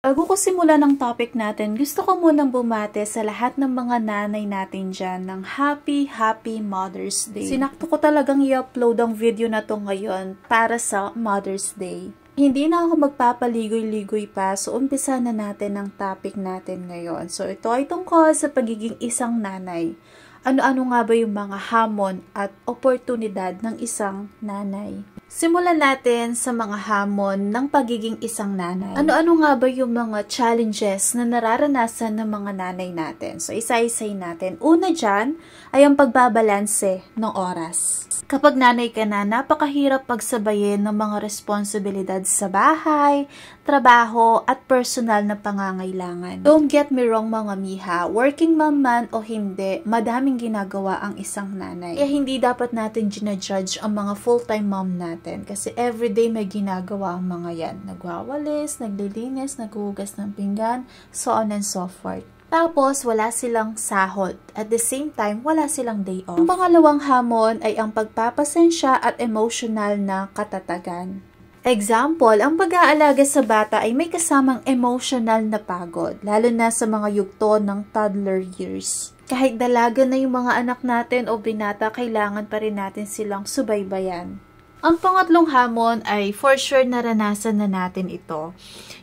Bago ko simulan ng topic natin, gusto ko munang bumate sa lahat ng mga nanay natin dyan ng Happy Mother's Day. Sinakto ko talagang i-upload ang video na to ngayon para sa Mother's Day. Hindi na ako magpapaligoy-ligoy pa, so umpisa na natin ang topic natin ngayon. So ito ay tungkol sa pagiging isang nanay. Ano-ano nga ba yung mga hamon at oportunidad ng isang nanay? Simulan natin sa mga hamon ng pagiging isang nanay. Ano-ano nga ba yung mga challenges na nararanasan ng mga nanay natin? So, isa-isay natin. Una dyan ay ang pagbabalanse ng oras. Kapag nanay ka na, napakahirap pagsabayin ng mga responsibilidad sa bahay, trabaho, at personal na pangangailangan. Don't get me wrong mga miha, working mom man o hindi, madaming ginagawa ang isang nanay. Kaya hindi dapat natin ginajudge ang mga full-time mom natin kasi everyday may ginagawa ang mga yan. Nagwawalis, naglilinis, naghuhugas ng pinggan, so on and so forth. Tapos, wala silang sahod. At the same time, wala silang day off. Ang pangalawang hamon ay ang pagpapasensya at emotional na katatagan. Example, ang pag-aalaga sa bata ay may kasamang emotional na pagod, lalo na sa mga yugto ng toddler years. Kahit dalaga na yung mga anak natin o binata, kailangan pa rin natin silang subaybayan. Ang pangatlong hamon ay for sure naranasan na natin ito,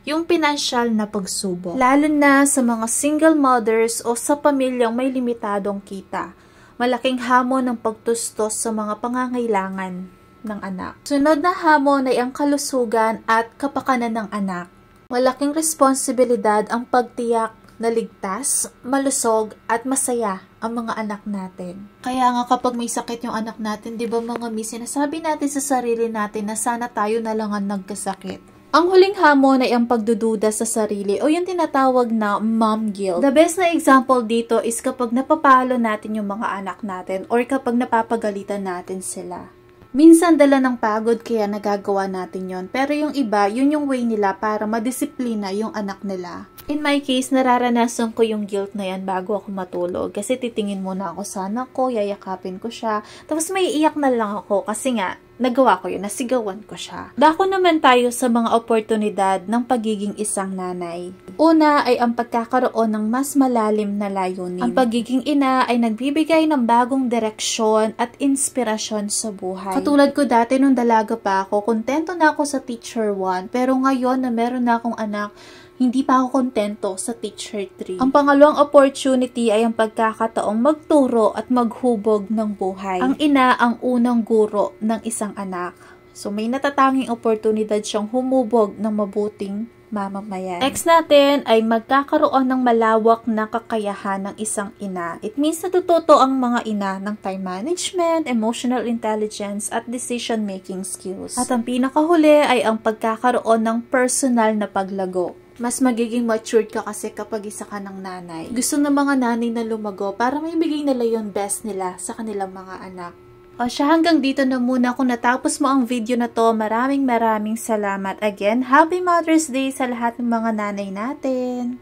yung pinansyal na pagsubok. Lalo na sa mga single mothers o sa pamilyang may limitadong kita. Malaking hamon ng pagtustos sa mga pangangailangan ng anak. Sunod na hamon ay ang kalusugan at kapakanan ng anak. Malaking responsibilidad ang pagtiyak na ligtas, malusog, at masaya ang mga anak natin. Kaya nga kapag may sakit yung anak natin, di ba mga miss, sinasabi natin sa sarili natin na sana tayo na lang ang nagkasakit. Ang huling hamon ay ang pagdududa sa sarili o yung tinatawag na mom guilt. The best na example dito is kapag napapalo natin yung mga anak natin or kapag napapagalitan natin sila. Minsan dala ng pagod kaya nagagawa natin yon. Pero yung iba, yun yung way nila para madisiplina yung anak nila. In my case, nararanasan ko yung guilt na yan bago ako matulog. Kasi titingin muna ako sa anak ko, yayakapin ko siya. Tapos may iyak na lang ako kasi nga, nagawa ko yun, nasigawan ko siya. Dako naman tayo sa mga oportunidad ng pagiging isang nanay. Una ay ang pagkakaroon ng mas malalim na layunin. Ang pagiging ina ay nagbibigay ng bagong direksyon at inspirasyon sa buhay. Katulad ko dati nung dalaga pa ako, kontento na ako sa teacher 1, pero ngayon na meron na akong anak, hindi pa ako kontento sa teacher 3. Ang pangalawang opportunity ay ang pagkakataong magturo at maghubog ng buhay. Ang ina ang unang guro ng isang anak. So may natatanging oportunidad siyang humubog ng mabuting mamamayan. Next natin ay magkakaroon ng malawak na kakayahan ng isang ina. It means natututo ang mga ina ng time management, emotional intelligence, at decision-making skills. At ang pinakahuli ay ang pagkakaroon ng personal na paglago. Mas magiging matured ka kasi kapag isa ka ng nanay. Gusto ng mga nanay na lumago para may bigay nila yung best nila sa kanilang mga anak. O siya, hanggang dito na muna. Kung natapos mo ang video na to, maraming salamat. Again, Happy Mother's Day sa lahat ng mga nanay natin.